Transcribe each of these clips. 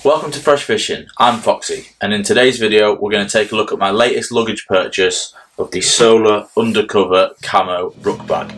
Welcome to Fresh Fishing, I'm Foxy, and in today's video we're going to take a look at my latest luggage purchase of the Solar Undercover Camo Ruckbag.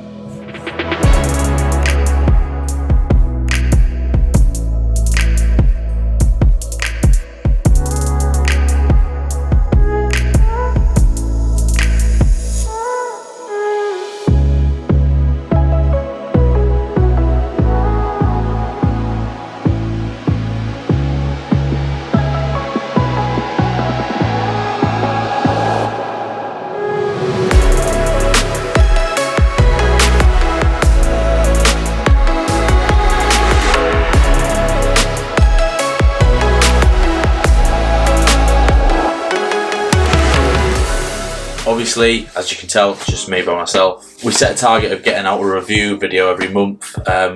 Obviously, as you can tell, it's just me by myself. We set a target of getting out a review video every month.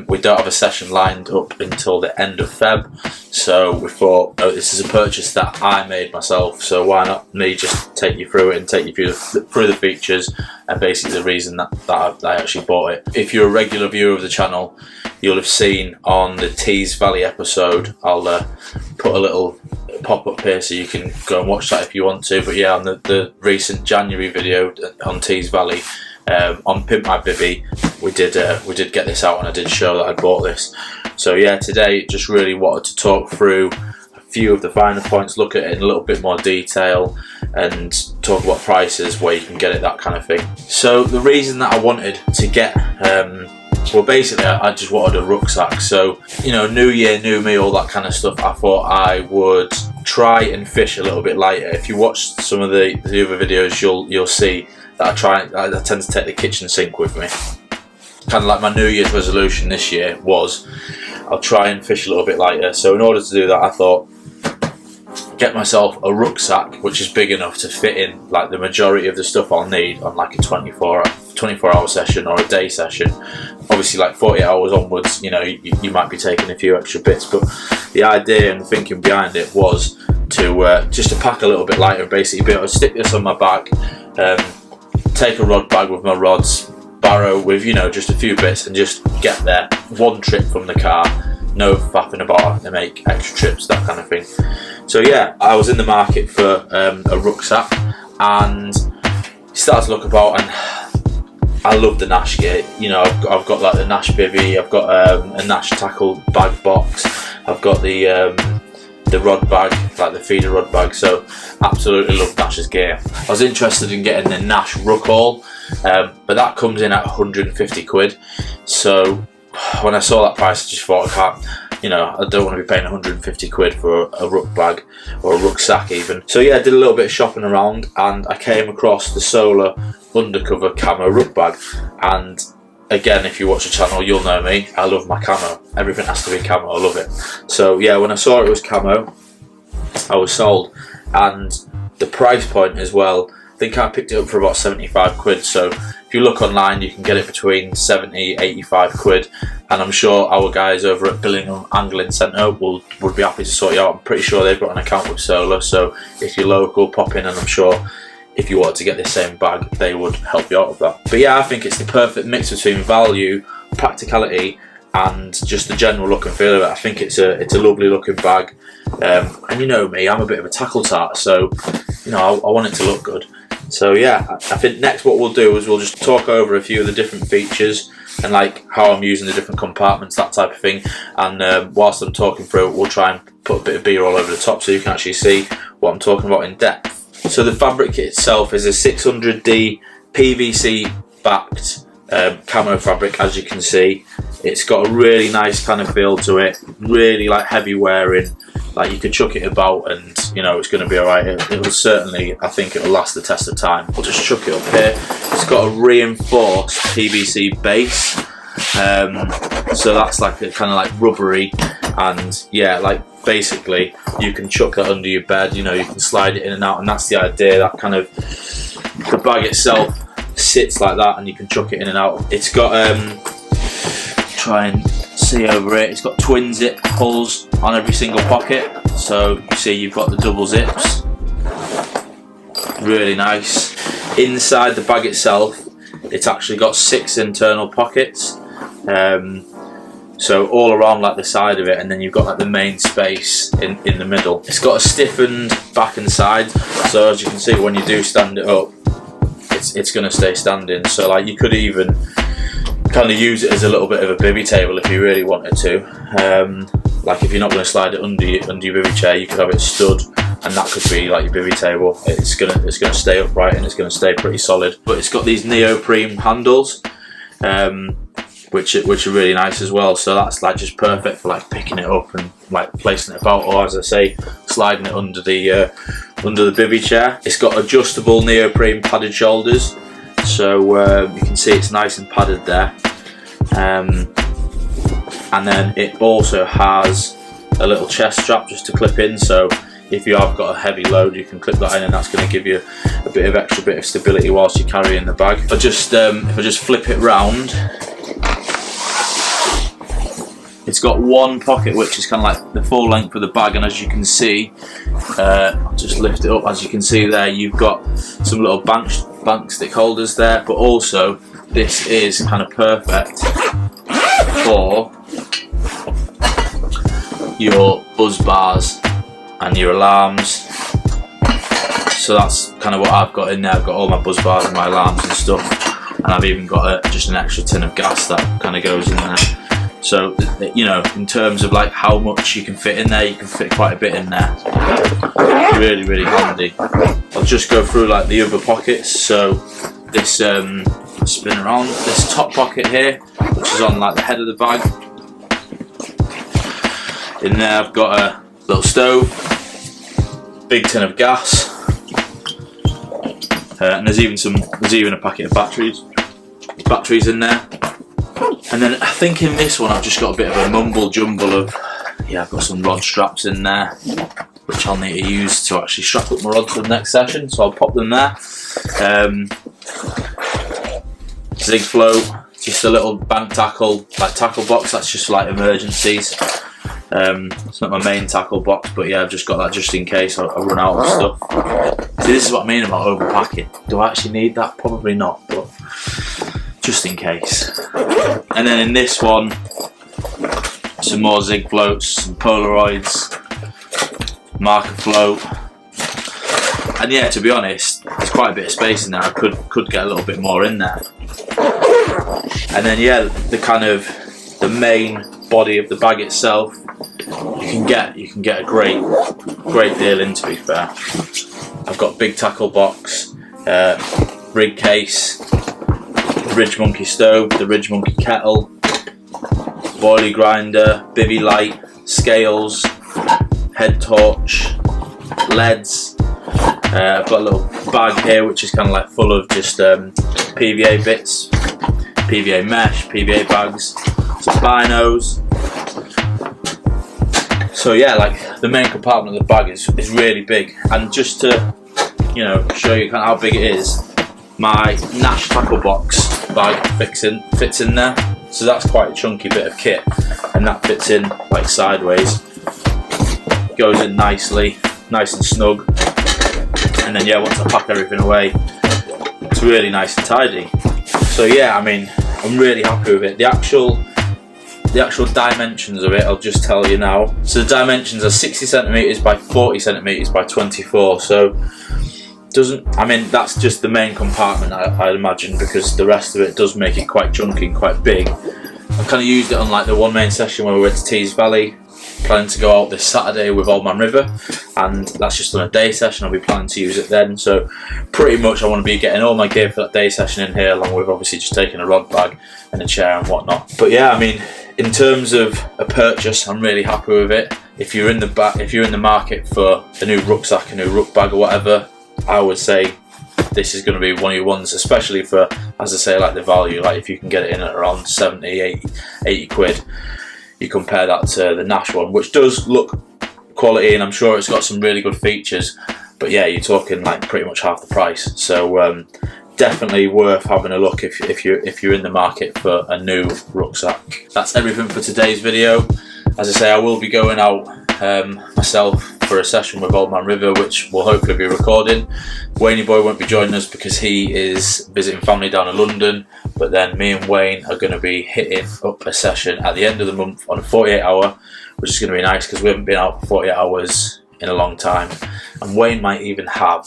We don't have a session lined up until the end of Feb, so we thought, oh, this is a purchase that I made myself, so why not me just take you through it and take you through the features and basically the reason that I actually bought it. If you're a regular viewer of the channel, you'll have seen on the Tees Valley episode, I'll put a little pop up here so you can go and watch that if you want to. But yeah, on the recent January video on Tees Valley, on Pimp My Bivvy, we did get this out and I did show that I bought this. So yeah, today just really wanted to talk through a few of the finer points, look at it in a little bit more detail and talk about prices, where you can get it, that kind of thing. So the reason that I wanted to get well, basically I just wanted a rucksack. So, you know, new year, new me, all that kind of stuff. I thought I would try and fish a little bit lighter. If you watch some of the other videos, you'll see that I tend to take the kitchen sink with me. Kind of like my New Year's resolution this year was, I'll try and fish a little bit lighter. So in order to do that, I thought, get myself a rucksack which is big enough to fit in like the majority of the stuff I'll need on like a 24-hour session or a day session. Obviously, like 48 hours onwards, you know, you might be taking a few extra bits, but the idea and the thinking behind it was to just to pack a little bit lighter, basically be able to stick this on my back, take a rod bag with my rods, barrow with, you know, just a few bits and just get there one trip from the car, no faffing about having to make extra trips, that kind of thing. So yeah, I was in the market for a rucksack and started to look about, and I love the Nash gear. You know, I've got like the Nash bivvy, I've got a Nash tackle bag box, I've got the rod bag, like the feeder rod bag, so absolutely love Nash's gear. I was interested in getting the Nash Ruck Haul, but that comes in at 150 quid. So when I saw that price, I just thought, I can't, you know, I don't want to be paying 150 quid for a ruck bag or a rucksack even. So yeah, I did a little bit of shopping around and I came across the Solar Undercover Camo Ruckbag. And again, if you watch the channel, you'll know me, I love my camo. Everything has to be camo, I love it. So yeah, when I saw it was camo, I was sold. And the price point as well, I think I picked it up for about 75 quid. So if you look online, you can get it between 70, 85 quid. And I'm sure our guys over at Billingham Angling Centre would be happy to sort you out. I'm pretty sure they've got an account with Solar. So if you're local, pop in, and I'm sure if you wanted to get the same bag, they would help you out with that. But yeah, I think it's the perfect mix between value, practicality, and just the general look and feel of it. I think it's a lovely looking bag. And you know me, I'm a bit of a tackle tart, so you know, I want it to look good. So yeah, I think next what we'll do is we'll just talk over a few of the different features and like how I'm using the different compartments, that type of thing. And whilst I'm talking through it, we'll try and put a bit of B-roll over the top so you can actually see what I'm talking about in depth. So the fabric itself is a 600D PVC backed camo fabric, as you can see. It's got a really nice kind of feel to it, really like heavy wearing. Like you can chuck it about and you know it's going to be alright. It'll certainly, I think it'll last the test of time. I'll just chuck it up here. It's got a reinforced PVC base, so that's like a kind of like rubbery, and yeah, like basically you can chuck that under your bed, you know, you can slide it in and out, and that's the idea. That kind of, the bag itself sits like that and you can chuck it in and out. It's got try and see over it, it's got twin zip pulls on every single pocket, so you see you've got the double zips, really nice. Inside the bag itself, it's actually got 6 internal pockets, So all around like the side of it, and then you've got like the main space in the middle. It's got a stiffened back and side, so as you can see when you do stand it up, it's going to stay standing. So like you could even kind of use it as a little bit of a bivvy table if you really wanted to. Like if you're not going to slide it under your bivvy chair, you could have it stood, and that could be like your bivvy table. It's gonna stay upright and it's gonna stay pretty solid. But it's got these neoprene handles, which are really nice as well. So that's like just perfect for like picking it up and like placing it about, or as I say, sliding it under the bivvy chair. It's got adjustable neoprene padded shoulders, so you can see it's nice and padded there. And then it also has a little chest strap just to clip in, so if you have got a heavy load you can clip that in, and that's going to give you a bit of stability whilst you're carrying the bag. If I just flip it round, it's got one pocket which is kind of like the full length of the bag, and as you can see, I'll just lift it up, as you can see there, you've got some little bank stick holders there, but also this is kind of perfect for your buzz bars and your alarms. So that's kind of what I've got in there. I've got all my buzz bars and my alarms and stuff, and I've even got just an extra tin of gas that kind of goes in there. So, you know, in terms of like how much you can fit in there, you can fit quite a bit in there. Really, really handy. I'll just go through like the other pockets. So this spin around, this top pocket here, which is on like the head of the bag. In there I've got a little stove, big tin of gas, and there's even a packet of batteries in there. And then I think in this one I've just got a bit of a mumble jumble of, yeah, I've got some rod straps in there, which I'll need to use to actually strap up my rods for the next session, so I'll pop them there. Zig float, just a little bank tackle, like tackle box, that's just for like emergencies. It's not my main tackle box, but yeah, I've just got that just in case I run out of stuff. See, this is what I mean about overpacking. Do I actually need that? Probably not, but just in case. And then in this one, some more Zig floats, some Polaroids, marker float, and yeah, to be honest, there's quite a bit of space in there. I could get a little bit more in there. And then yeah, the main body of the bag itself, you can get a great deal in, to be fair. I've got big tackle box, rig case, Ridge Monkey stove, the Ridge Monkey kettle, boilie grinder, bivvy light, scales, head torch, leads. I've got a little bag here which is kind of like full of just PVA bits, PVA mesh, PVA bags, some binos. So yeah, like the main compartment of the bag is really big, and just to, you know, show you kind of how big it is, my Nash tackle box bag fits in there, so that's quite a chunky bit of kit, and that fits in like sideways, goes in nicely, nice and snug, and then yeah, once I pack everything away, it's really nice and tidy. So yeah, I mean, I'm really happy with it. The actual dimensions of it, I'll just tell you now. So the dimensions are 60 centimeters by 40 centimeters by 24. So I mean, that's just the main compartment, I'd imagine, because the rest of it does make it quite chunky and quite big. I kind of used it on like the one main session where we went to Tees Valley, planning to go out this Saturday with Old Man River, and that's just on a day session. I'll be planning to use it then, so pretty much I want to be getting all my gear for that day session in here, along with obviously just taking a rod bag and a chair and whatnot. But yeah, I mean, in terms of a purchase, I'm really happy with it. If you're in the market for a new rucksack, a new ruck bag or whatever, I would say this is going to be one of your ones, especially for, as I say, like the value. Like if you can get it in at around 70, 80 quid, you compare that to the Nash one, which does look quality, and I'm sure it's got some really good features, but yeah, you're talking like pretty much half the price. So definitely worth having a look if you're in the market for a new rucksack. That's everything for today's video. As I say, I will be going out myself for a session with Old Man River, which we'll hopefully be recording. Wayne boy won't be joining us because he is visiting family down in London, but then me and Wayne are going to be hitting up a session at the end of the month on a 48-hour, which is going to be nice because we haven't been out for 48 hours in a long time, and Wayne might even have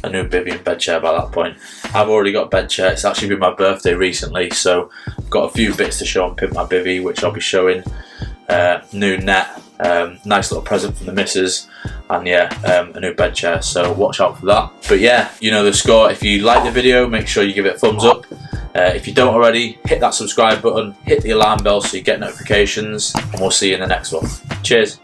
a new bivvy and bed chair by that point. I've already got a bed chair. It's actually been my birthday recently, so I've got a few bits to show and pimp my bivvy, which I'll be showing. New net, nice little present from the missus, and yeah, a new bed chair, so watch out for that. But yeah, you know the score. If you like the video, make sure you give it a thumbs up. If you don't already, hit that subscribe button, hit the alarm bell so you get notifications, and we'll see you in the next one. Cheers.